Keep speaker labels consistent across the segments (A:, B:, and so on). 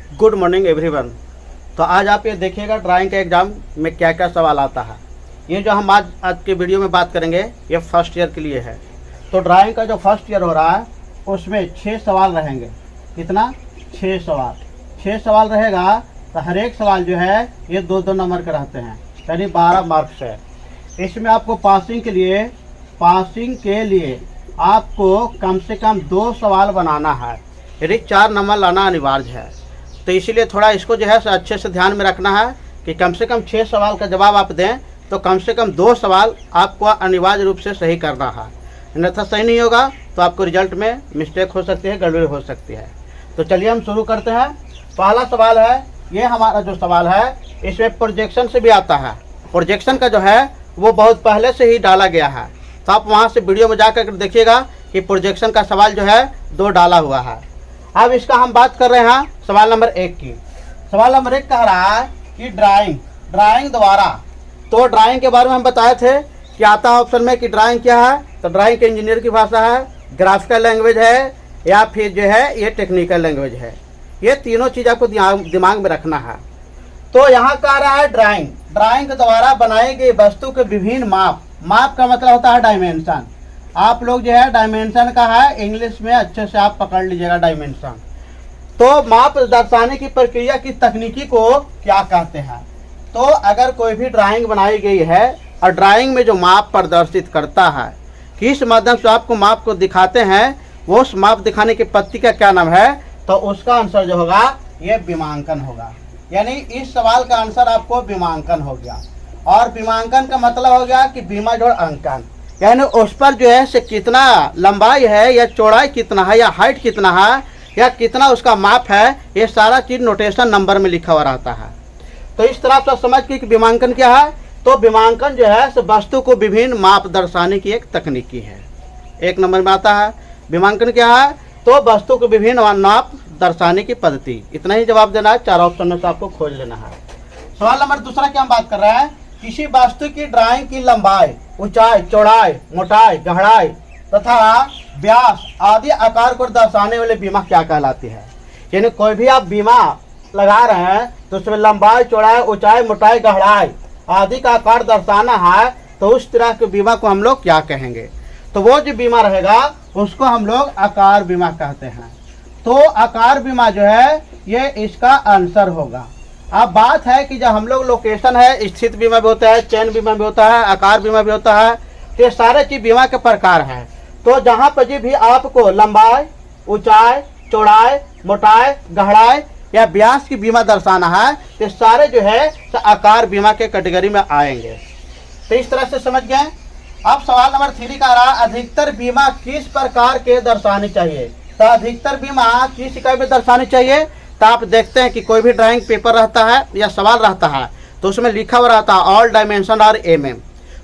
A: Good morning everyone. तो आज आप ये देखिएगा ड्राइंग के एग्ज़ाम में क्या क्या सवाल आता है। ये जो हम आज के वीडियो में बात करेंगे ये फर्स्ट ईयर के लिए है। तो ड्राइंग का जो फर्स्ट ईयर हो रहा है उसमें 6 सवाल रहेंगे। कितना? 6 सवाल। 6 सवाल रहेगा तो हर एक सवाल जो है ये 2-2 नंबर के रहते हैं, यानी 12 मार्क्स है। इसमें आपको पासिंग के लिए आपको कम से कम 2 सवाल बनाना है, यानी 4 नंबर लाना अनिवार्य है। तो इसीलिए थोड़ा इसको जो है अच्छे से ध्यान में रखना है कि कम से कम 6 सवाल का जवाब आप दें तो कम से कम 2 सवाल आपको अनिवार्य रूप से सही करना है, अन्यथा सही नहीं होगा तो आपको रिजल्ट में मिस्टेक हो सकती है, गड़बड़ी हो सकती है। तो चलिए हम शुरू करते हैं। पहला सवाल है, ये हमारा जो सवाल है इसमें प्रोजेक्शन से भी आता है। प्रोजेक्शन का जो है वो बहुत पहले से ही डाला गया है, तो आप वहाँ से वीडियो में जाकर देखिएगा कि प्रोजेक्शन का सवाल जो है 2 डाला हुआ है। अब इसका हम बात कर रहे हैं सवाल नंबर 1 की। सवाल नंबर 1 कह रहा है कि ड्राइंग द्वारा। तो ड्राइंग के बारे में हम बताए थे कि आता है ऑप्शन में कि ड्राइंग क्या है, तो ड्राइंग के इंजीनियर की भाषा है, ग्राफिकल लैंग्वेज है या फिर जो है ये टेक्निकल लैंग्वेज है। ये तीनों चीज़ आपको दिमाग में रखना है। तो यहाँ कह रहा है ड्राइंग द्वारा बनाई गई वस्तु के विभिन्न माप का मतलब होता है डायमेंशन। आप लोग जो है डायमेंशन का है इंग्लिश में अच्छे से आप पकड़ लीजिएगा डायमेंशन। तो माप दर्शाने की प्रक्रिया की तकनीकी को क्या कहते हैं? तो अगर कोई भी ड्राइंग बनाई गई है और ड्राइंग में जो माप प्रदर्शित करता है, किस माध्यम से आपको माप को दिखाते हैं, वो उस माप दिखाने की पद्धति का क्या नाम है? तो उसका आंसर जो होगा ये विमांकन होगा। यानी इस सवाल का आंसर आपको विमांकन हो गया। और विमांकन का मतलब हो गया कि बीमा जोड़ अंकन, यानी उस पर जो है से कितना लंबाई है या चौड़ाई कितना है या हाइट कितना है या कितना उसका माप है, ये सारा चीज़ नोटेशन नंबर में लिखा हुआ रहता है। तो इस तरह से समझ के कि विमांकन क्या है। तो विमांकन जो है से वस्तु को विभिन्न माप दर्शाने की एक तकनीकी है। 1 नंबर में आता है विमांकन क्या है, तो वस्तु को विभिन्न माप दर्शाने की पद्धति। इतना ही जवाब देना है, 4 ऑप्शन में से आपको खोज लेना है। सवाल नंबर 2 की हम बात कर रहे हैं, किसी वस्तु की ड्राइंग की लंबाई, ऊंचाई, चौड़ाई, मोटाई, गहराई तथा व्यास आदि आकार को दर्शाने वाले बीमा क्या कहलाती है? यानी कोई भी आप बीमा लगा रहे हैं तो उसमें लंबाई, चौड़ाई, ऊंचाई, मोटाई, गहराई आदि का आकार दर्शाना है, तो उस तरह के बीमा को हम लोग क्या कहेंगे? तो वो जो बीमा रहेगा उसको हम लोग आकार बीमा कहते हैं। तो आकार बीमा जो है ये इसका आंसर होगा। अब बात है कि जब हम लोग लोकेशन है, स्थित बीमा भी होता है, चयन बीमा भी होता है, आकार बीमा भी होता है, तो ये सारे चीज बीमा के प्रकार हैं। तो जहाँ पर भी आपको लंबाई, ऊंचाई, चौड़ाई, मोटाई, गहराई या व्यास की बीमा दर्शाना है, तो सारे जो है आकार बीमा के कैटेगरी में आएंगे। तो इस तरह से समझ गए। अब सवाल नंबर 3 का रहा, अधिकतर बीमा किस प्रकार के दर्शानी चाहिए? तो अधिकतर बीमा किस इकाई में दर्शानी चाहिए? तो आप देखते हैं कि कोई भी ड्राइंग पेपर रहता है या सवाल रहता है तो उसमें लिखा हुआ रहता है ऑल डायमेंशन और MM।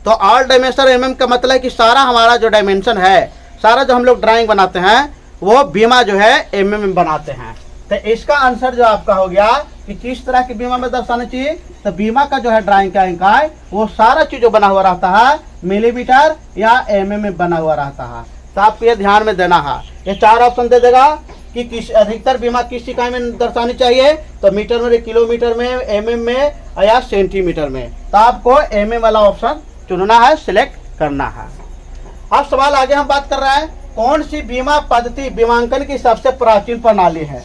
A: तो ऑल डायमेंशन MM का मतलब है कि सारा हमारा जो डायमेंशन है, सारा जो हम लोग ड्राइंग बनाते हैं वो बीमा जो है MM में बनाते हैं। तो इसका आंसर जो आपका हो गया कि किस तरह की बीमा में दर्शाना चाहिए, तो बीमा का जो है ड्राइंग का इकाई वो सारा चीज जो बना हुआ रहता है मिलीमीटर या MM में बना हुआ रहता है। तो आपको ये ध्यान में देना है। ये 4 ऑप्शन दे देगा कि किस अधिकतर बीमा किस इकाई में दर्शानी चाहिए, तो मीटर में, किलोमीटर में, MM में या सेंटीमीटर में। तो आपको MM वाला ऑप्शन चुनना है, सिलेक्ट करना है। अब सवाल आगे हम बात कर रहे हैं, कौन सी बीमा पद्धति बीमांकन की सबसे प्राचीन प्रणाली है?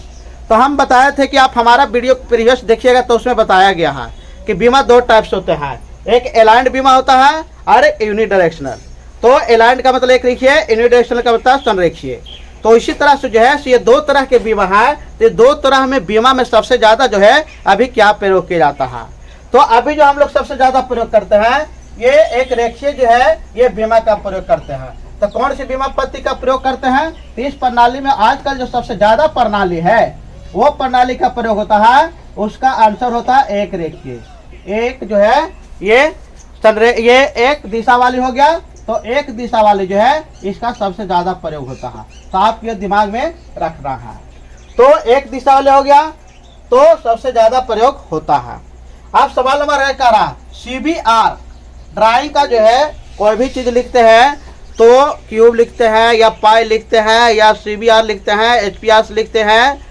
A: तो हम बताए थे कि आप हमारा वीडियो प्रीवियस देखिएगा तो उसमें बताया गया है कि बीमा 2 टाइप्स होते हैं, एक अलाइंड बीमा होता है और एक यूनिडायरेक्शनल। तो अलाइंड का मतलब एक लिखिए, यूनिडायरेक्शनल का मतलब संरेखीय। तो इसी तरह से जो है ये 2 तरह के बीमा है। तो 2 तरह में बीमा में सबसे ज्यादा जो है अभी क्या प्रयोग किया जाता है? तो अभी जो हम लोग सबसे ज्यादा प्रयोग करते हैं ये एक रेखीय जो है ये बीमा का प्रयोग करते हैं। तो कौन सी बीमा पद्धति का प्रयोग करते हैं? तो इस प्रणाली में आजकल जो सबसे ज्यादा प्रणाली है वो प्रणाली का प्रयोग होता है, उसका आंसर होता है एक रेखीय। एक जो है ये एक दिशा वाली हो गया, तो एक दिशा वाली जो है इसका सबसे ज्यादा प्रयोग होता है। तो आप ये दिमाग में रखना है। तो एक दिशा वाले हो गया तो सबसे ज्यादा प्रयोग होता है। अब सवाल नंबर 1 का रहा, CBR ड्राइंग का जो है कोई भी चीज लिखते हैं तो क्यूब लिखते हैं या पाई लिखते हैं या CBR लिखते हैं, HPR लिखते हैं।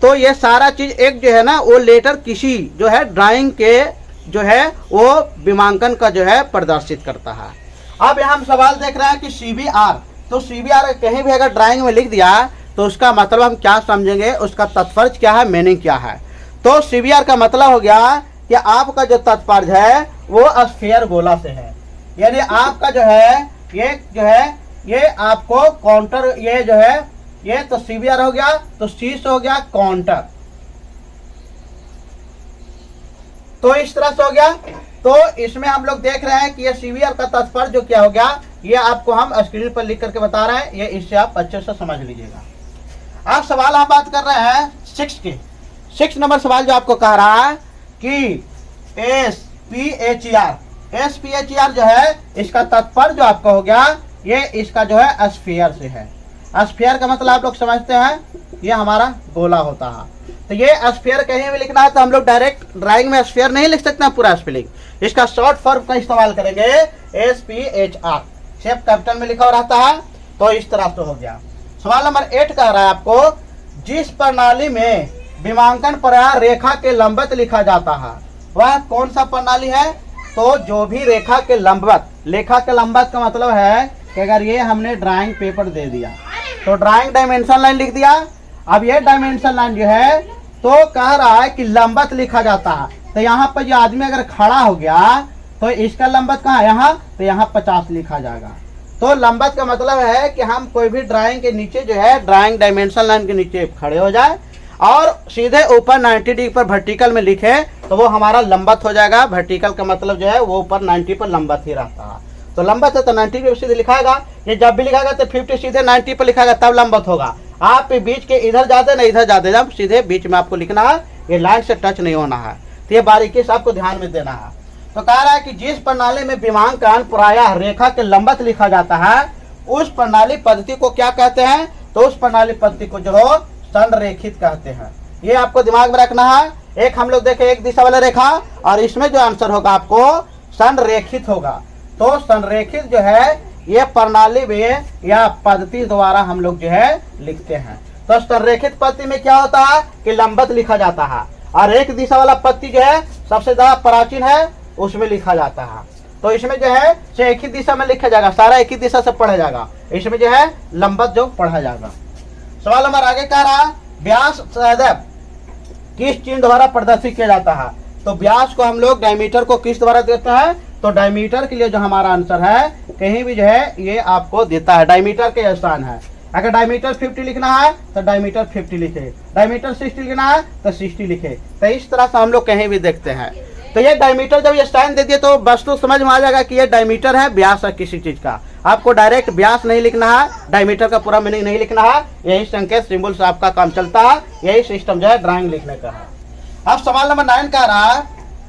A: तो ये सारा चीज एक जो है ना वो लेटर किसी जो है ड्राइंग के जो है वो विमांकन का जो है प्रदर्शित करता है। अब यहाँ हम सवाल देख रहे हैं कि CBR, तो CBR कहीं भी अगर ड्राइंग में लिख दिया तो उसका मतलब हम क्या समझेंगे, उसका तात्पर्य क्या है, मीनिंग क्या है। तो CBR का मतलब हो गया कि आपका जो तात्पर्य है वो स्फीयर गोला से है, यानी आपका जो है ये आपको काउंटर, ये जो है ये तो CBR हो गया, तो C से हो गया काउंटर, तो इस तरह से हो गया। तो इसमें हम लोग देख रहे हैं कि ये CBR का तात्पर्य जो क्या हो गया, ये आपको हम स्क्रीन पर लिख करके बता रहे हैं, ये इससे आप अच्छे से समझ लीजिएगा। अब सवाल हम बात कर रहे हैं 6 के। 6 नंबर सवाल जो आपको कह रहा है कि SPHR जो है इसका तात्पर्य जो आपका हो गया, ये इसका जो है स्फीयर से है। स्फीयर का मतलब आप लोग समझते हैं, ये हमारा गोला होता है। तो ये स्फीयर कहीं भी लिखना है तो हम लोग डायरेक्ट ड्राइंग में स्फीयर नहीं लिख सकते हैं पूरा स्पेलिंग, इसका शॉर्ट फॉर्म का इस्तेमाल करेंगे SPHR, शेप कैपिटल में लिखा रहता है। तो इस तरह से हो गया। सवाल नंबर 8 कह रहा है आपको, जिस प्रणाली में विमांकन प्रयास रेखा के लंबवत लिखा जाता है वह कौन सा प्रणाली है। तो जो भी रेखा के लंबवत, रेखा के लंबवत का मतलब है कि अगर ये हमने ड्राइंग पेपर दे दिया तो ड्राइंग डायमेंशन लाइन लिख दिया, अब ये डायमेंशन लाइन जो है तो कह रहा है कि लंबवत लिखा जाता है। तो यहाँ पर जो आदमी अगर खड़ा हो गया तो इसका लंबवत कहाँ है, यहाँ, तो यहाँ 50 लिखा जाएगा। तो लंबवत का मतलब है कि हम कोई भी ड्राइंग के नीचे जो है ड्राइंग डायमेंशन लाइन के नीचे खड़े हो जाए और सीधे ऊपर 90 डिग्री पर वर्टिकल में लिखे तो वो हमारा लंबवत हो जाएगा। वर्टिकल का मतलब जो है वो ऊपर 90 पर लंबवत ही रहता है। तो लंबवत है तो 90 पे सीधे लिखाएगा, ये जब भी लिखाएगा तो 50 सीधे 90 पर लिखाएगा तब लंबवत होगा। आप बीच के इधर जाते ना इधर जाते, जब सीधे बीच में आपको लिखना है, ये लाइन से टच नहीं होना है। तो ये बारीकी से आपको ध्यान में देना है। तो कह रहा है कि जिस प्रणाली में विमांकन प्रायः रेखा के लंबवत लिखा जाता है उस प्रणाली पद्धति को क्या कहते हैं। तो उस प्रणाली पद्धति को जो हो संरेखित कहते हैं। ये आपको दिमाग में रखना है। एक हम लोग देखें एक दिशा वाला रेखा और इसमें जो आंसर होगा आपको संरेखित होगा। तो संरेखित जो है ये प्रणाली में या पद्धति द्वारा हम लोग जो है लिखते हैं। तो संरेखित पद्धति में क्या होता है कि लंबवत लिखा जाता है और एक दिशा वाला पद्धति जो है सबसे ज्यादा प्राचीन है उसमें लिखा जाता है। तो इसमें जो है से एक ही दिशा में लिखा जाएगा, सारा एक ही दिशा से पढ़ा जाएगा, इसमें जो है लंबवत जो पढ़ा जाएगा। सवाल हमारा आगे कह रहा है व्यास सदैव किस चिन्ह द्वारा प्रदर्शित किया जाता है। तो व्यास को हम लोग डायमीटर को किस द्वारा देते हैं। तो डायमीटर के लिए जो हमारा आंसर है कहीं भी जो है ये आपको देता है, डायमीटर के स्थान है। अगर डायमीटर 50 लिखना है तो डायमीटर 50 लिखे, डायमीटर 60 लिखना है तो 60 लिखे। तो इस तरह से हम लोग कहीं भी देखते हैं। तो ये डायमीटर जब ये साइन दे दिए तो बस तो समझ में आ जाएगा कि ये डायमीटर है, व्यास है किसी चीज का। आपको डायरेक्ट व्यास नहीं लिखना है, डायमीटर का पूरा मीनिंग नहीं लिखना है, यही संकेत सिंबल से आपका काम चलता है। यही सिस्टम जो है ड्राइंग लिखने का है। अब सवाल नंबर 9 कह रहा है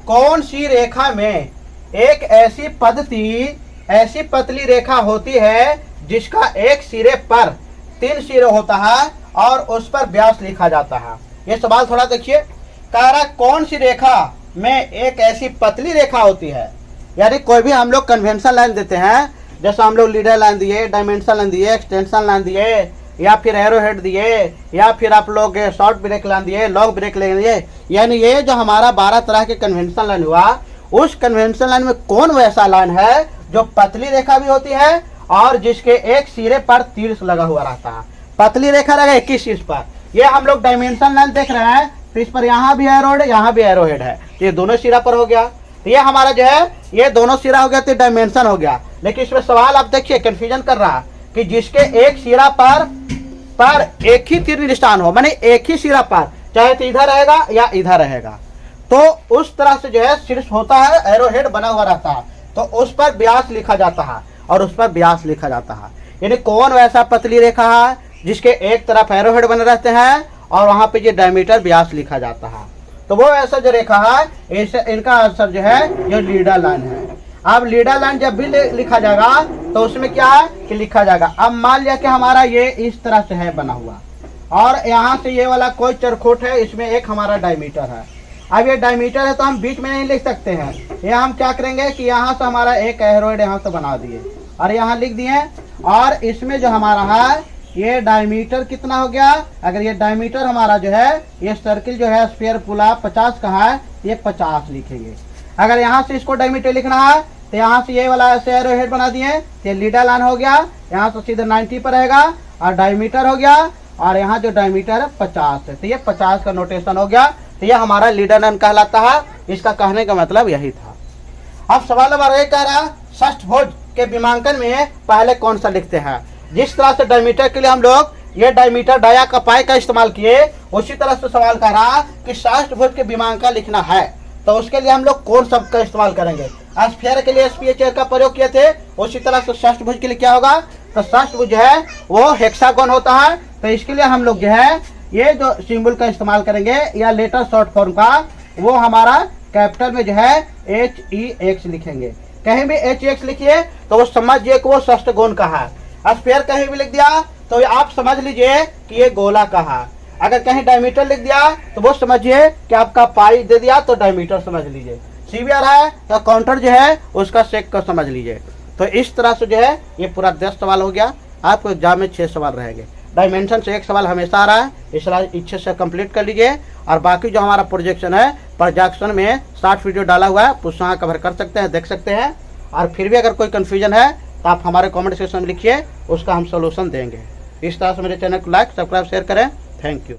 A: कौन सी रेखा में एक ऐसी पद्धति, ऐसी पतली रेखा होती है जिसका एक सिरे पर 3 सिरे होता है और उस पर व्यास लिखा जाता है। ये सवाल थोड़ा देखिए, कह रहा है कौन सी रेखा में एक ऐसी पतली रेखा होती है। यानी कोई भी हम लोग कन्वेंशन लाइन देते हैं, जैसे हम लोग लीडर लाइन दिए, डायमेंशन लाइन दिए, एक्सटेंशन लाइन दिए, या फिर एरो हेड दिए, या फिर आप लोग शॉर्ट ब्रेक लाइन दिए, लॉन्ग ब्रेक लाइन दिए। यानी ये जो हमारा 12 तरह के कन्वेंशन लाइन हुआ, उस कन्वेंशन लाइन में कौन वैसा लाइन है जो पतली रेखा भी होती है और जिसके एक सिरे पर तीर लगा हुआ रहता है। पतली रेखा लगा 21 शीर्ष पर। ये हम लोग डायमेंशन लाइन देख रहे हैं तो इस पर यहाँ भी एरो हेड, यहाँ भी एरो हेड है, ये दोनों सिरा पर हो गया। तो ये हमारा जो है ये दोनों सिरा हो गया तो डायमेंशन हो गया। लेकिन इसमें सवाल आप देखिए कंफ्यूजन कर रहा है कि जिसके एक सिरा पर एक ही तीर निशान हो, माने एक ही सिरा पर, चाहे तो इधर रहेगा या इधर रहेगा, तो उस तरह से जो है शीर्ष होता है, एरो हेड बना हुआ रहता है, तो उस पर व्यास लिखा जाता है और उस पर व्यास लिखा जाता है। यानी कौन वैसा पतली रेखा है जिसके एक तरफ एरो हेड बने रहते हैं और वहां पे ये डायमीटर व्यास लिखा जाता है। तो वो ऐसा जो रेखा है इनका आंसर जो है ये लीडर लाइन है। अब लीडर लाइन जब भी लिखा जाएगा तो उसमें क्या है कि लिखा जाएगा। अब मान लिया कि हमारा ये इस तरह से है बना हुआ और यहाँ से ये वाला कोई चरखोट है, इसमें एक हमारा डायमीटर है। अब ये डायमीटर है तो हम बीच में नहीं लिख सकते हैं, ये हम क्या करेंगे कि यहाँ से हमारा एक एरोइड यहाँ से बना दिए और यहाँ लिख दिए और इसमें जो हमारा है ये डायमीटर कितना हो गया, अगर ये डायमीटर हमारा जो है, ये सर्किल जो है स्फीयर पुला 50 का है, ये 50 लिखेंगे। अगर यहाँ से इसको डायमीटर लिखना है तो यहाँ से ये वाला ऐसे एरो हेड बना दिए, ये लीडर लाइन हो गया, यहाँ से सीधे 90 पर रहेगा और डायमीटर हो गया, और यहाँ जो डायमीटर है 50 है, तो ये 50 का नोटेशन हो गया। तो ये हमारा लीडर लाइन कहलाता है। इसका कहने का मतलब यही था। अब सवाल नंबर 1 कह रहा है षष्ठभुज के विमांकन में पहले कौन सा लिखते हैं। जिस तरह से डायमीटर के लिए हम लोग ये डायमीटर डाया का पाई का इस्तेमाल किए, उसी तरह से सवाल कर रहा कि षष्ठभुज के विमांकन लिखना है, तो उसके लिए हम लोग कौन सब का इस्तेमाल करेंगे। स्फीयर के लिए SPHR का प्रयोग किए थे, उसी तरह से षष्ठभुज के लिए क्या होगा, तो षष्ठभुज जो है वो हेक्सागोन होता है। तो इसके लिए हम लोग जो है ये जो सिंबल का इस्तेमाल करेंगे या लेटर शॉर्ट फॉर्म का, वो हमारा कैपिटल में जो है HEX लिखेंगे। कहीं भी HEX लिखिए तो वो समझिए कि वो षष्ठगोण का है। स्फीयर कहीं भी लिख दिया तो आप समझ लीजिए कि ये गोला का है। अगर कहीं डायमीटर लिख दिया तो वो समझिए कि आपका पाई दे दिया तो डायमीटर समझ लीजिए। CBR है तो काउंटर जो है उसका सेक का समझ लीजिए। तो इस तरह से जो है ये पूरा 10 सवाल हो गया। आपको एग्जाम में 6 सवाल रहेंगे। डायमेंशन से 1 सवाल हमेशा आ रहा है, इसलिए इच्छे से कंप्लीट कर लीजिए। और बाकी जो हमारा प्रोजेक्शन है, प्रोजेक्शन में 60 वीडियो डाला हुआ है, उससे यहाँ कवर कर सकते हैं, देख सकते हैं। और फिर भी अगर कोई कन्फ्यूजन है तो आप हमारे कमेंट सेक्शन में लिखिए, उसका हम सोल्यूशन देंगे। इस तरह से मेरे चैनल को लाइक सब्सक्राइब शेयर करें। Thank you.